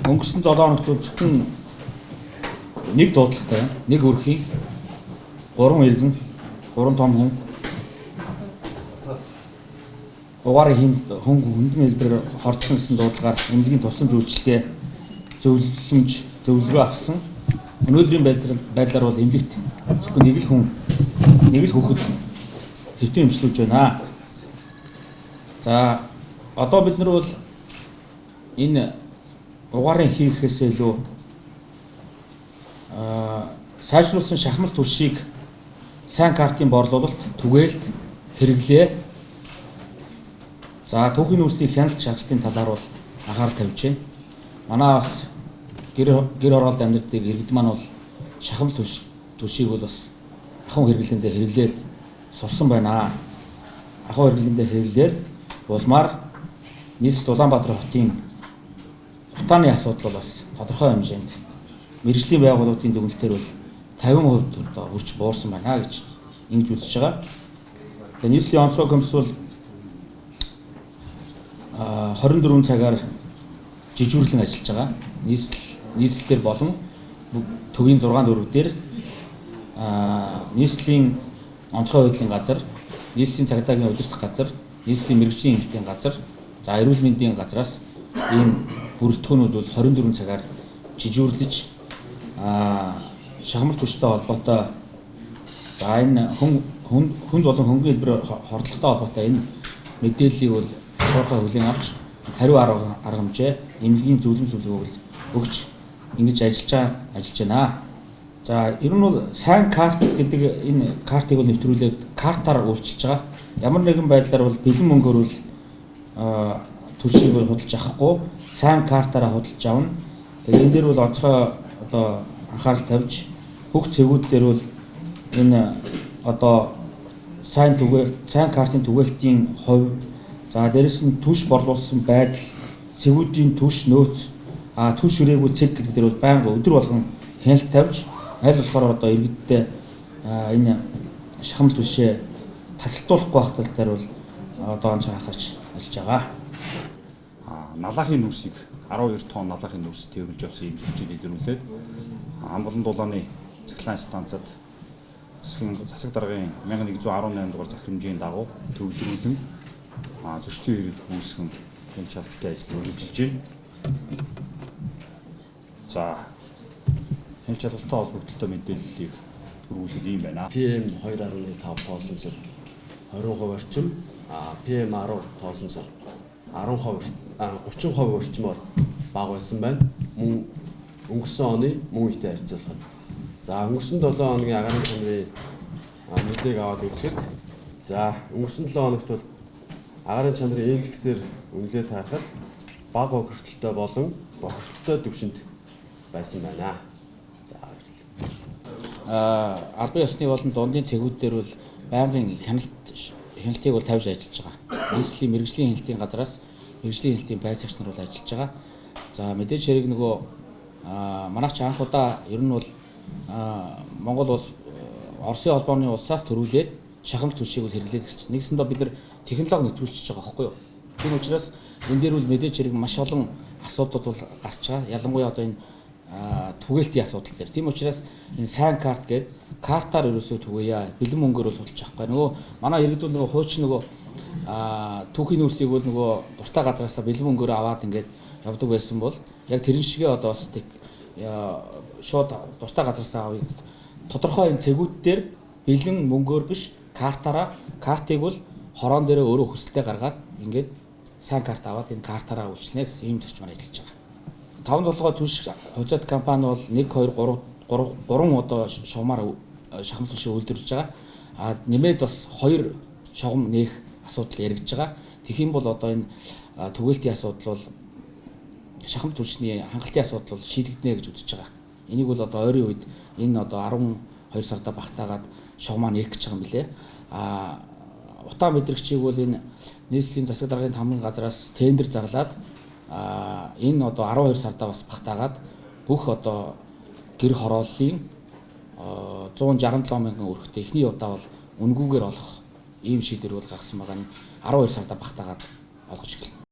өнгөрсөн 7 хоногт зөвхөн нэг дуудлагатай, нэг өрхийн 3 иргэн, 3 том хүн угаарын хөнгөн хэлбэрээр хордсон гэсэн дуудлагаар эмнэлгийн тусламж үйлчилгээ зөвлөгөө авсан. Өнөөдрийн байдлаар бол эмнэлэгт зөвхөн нэг л хүн, нэг л хүүхэд хэвтэн эмчилүүлж байна. За одоо бид нар бол энэ угаарын хийхээс илүү сайжруулсан шахмал туршийг сайн картын борлуулалт, түгээлт, хэрэглээ. За түүхийн үүслийн хяналт шалгалтын талаар бол анхаарал тавьж байна. Манай бас гэр оролт амьдралын иргэд маань бол шахмал туршийг бол бас ахуйн хэрэглээндээ хэрэглээд сурсан байна. Ахуйн хэрэглээндээ хэрэглээд улмаар нийслэл Улаанбаатар хотын утааны асуудал бол бас тодорхой хэмжээнд мэргэжлийн байгууллагын дүгнэлтээр бол 50% хүрч буурсан байна гэж ингэж үзэж байгаа. Тэгээ нийслэлийн онцгой комисс бол 24 цагаар жижүүрлэн ажиллаж байгаа. Нийслэлээр болон төвийн 6 дүүрэг дээр нийслэлийн онцгой байдлын газар, нийслэлийн цагдаагийн удирдах газар, нийслэлийн мэргэжлийн эмнэлгийн газар, за эрүүл мэндийн газраас ийм бүрэлдэхүүнүүд бол 24 цагаар жижүүрлэж шахмал түвштэй холбоотой за энэ хүнд болон хөнгөн хэлбэр хордлоготой холбоотой энэ мэдээллийг бол шуурхай хүлээн авч хариу арга хэмжээ эмнэлгийн зөвлөгөөг өгч ингэж ажиллаж байна. За ер нь бол сайн карт гэдэг энэ картыг бол нэвтрүүлээд картаар үйлчилж байгаа. Ямар нэгэн байдлаар бол бэлэн мөнгөөр бол түвшийг бол худалдаж авахгүй, сайн картаараа худалдаж авна. Тэгээд энэ дээр бол онцгой одоо анхаарал тавьж бүх цэгүүд дээр бол энэ одоо сайн картын түгээлтийн хувь, за дээрэс нь түвш борлуулсан байдал, цэгүүдийн түвш нөөц, түвш өрөөгүй цэг гэдэг дээр бол байнга өдөр болгон хяналт тавьж аль болохоор одоо иргэдтэй энэ шахмал түвшээ тасалдуулахгүй байх тал дээр бол одоо онцгой анхаарч ажиллаж байгаа. Налаахын нүрсийг 12 тонн налаахын нүрс тээвэрлж явсан юм зөрчил илрүүлээд Амгалан дулааны цахилгаан станцад засаг даргын 1118 дугаар захир хэмжээний дагуу төвлөрүүлэн зөрчлийн хэрэг үүсгэн хяналт шалгалтын ажил үргэлжилж байна. За хяналт шалгалттай холбогдолтой мэдээллийг хүргүүлэхэд ийм байна. PM 2.5 тоосон цэр 20% орчим, PM 10 тоосон цэр 30% орчмоор бага байсан байна. Мөн өнгөрсөн оны мөн үетэй харьцуулахад. За өнгөрсөн 7 хоногийн агаарын чанарын мэдээг аваад үзэхэд за өнгөрсөн 7 хоногт бол агаарын чанарын индексээр үнэлээд харахад бага бохирдолтой болон бохирдолтой түвшинд байсан байна. Албан ёсны болон дундын цэгүүд дээр бол байнгын хяналтыг бол тавьж ажиллаж байгаа. Нийслэлийн мэргэжлийн хяналтын газраас мэргэжлийн хяналтын байцаагч нар бол ажиллаж байгаа. За мэдээж хэрэг нөгөө манайч анх удаа ер нь бол Монгол улс Оросын холбооны улсаас төрүүлээд шахмал түвшийг бол хэрэглээд ирсэн. Нэгсэндээ бид нар технологи нэвтрүүлчихэж байгаа байхгүй юу? Тийм учраас энэ дээр бол мэдээж хэрэг маш олон асуудал бол гарч байгаа. Ялангуяа одоо энэ түгээлтийн асуудал дээр. Тийм учраас энэ сайн карт гэдэг картаар ерөөсөө түгээе. Бэлэн мөнгөөр бол худалдаж авахгүй. Нөгөө манай иргэд бол нөгөө хуучин нөгөө түүхийн нүрсийг бол нөгөө дуртай газараас бэлэн мөнгөөр аваад ингээд явдаг байсан бол яг тэрэн шигээ одоо бас шууд дуртай газараас авъя. Тодорхой энэ цэгүүд дээр бэлэн мөнгөөр биш картаараа картыг бол хороон дээрээ өөрөө хүсэлтэд гаргаад ингээд сайн карт аваад энэ картаараа үйлчлэнэ гэсэн ийм зарчмаар ажиллаж байгаа. 5 толгой түвш хужаад компани бол 1 2 3 одоо шугамаар шахмал түвшийг үйлдвэрлэж байгаа. Нэмээд бас 2 шугам нээх асуудал яригдж байгаа. Тэгэх юм бол одоо энэ түгээлтийн асуудал бол шахмал түвшний хангалтын асуудал бол шийдэгдэнэ гэж үзэж байгаа. Энийг бол одоо ойрын үед энэ одоо 12 сарда багтаагаад шугамаа нээх гэж байгаа юм билээ. Утаа мэдрэгчийг бол энэ нийслэлийн засаг даргын тамгын газраас тендер зарлаад энэ одоо 12 сарда бас багтаагаад бүх одоо гэр хорооллын 167 мянган өрхтэй эхний удаа бол үнгүүгээр олох ийм шийдвэр бол гаргасан байгаа нь 12 сарда багтаагаад олгож эхэлнэ.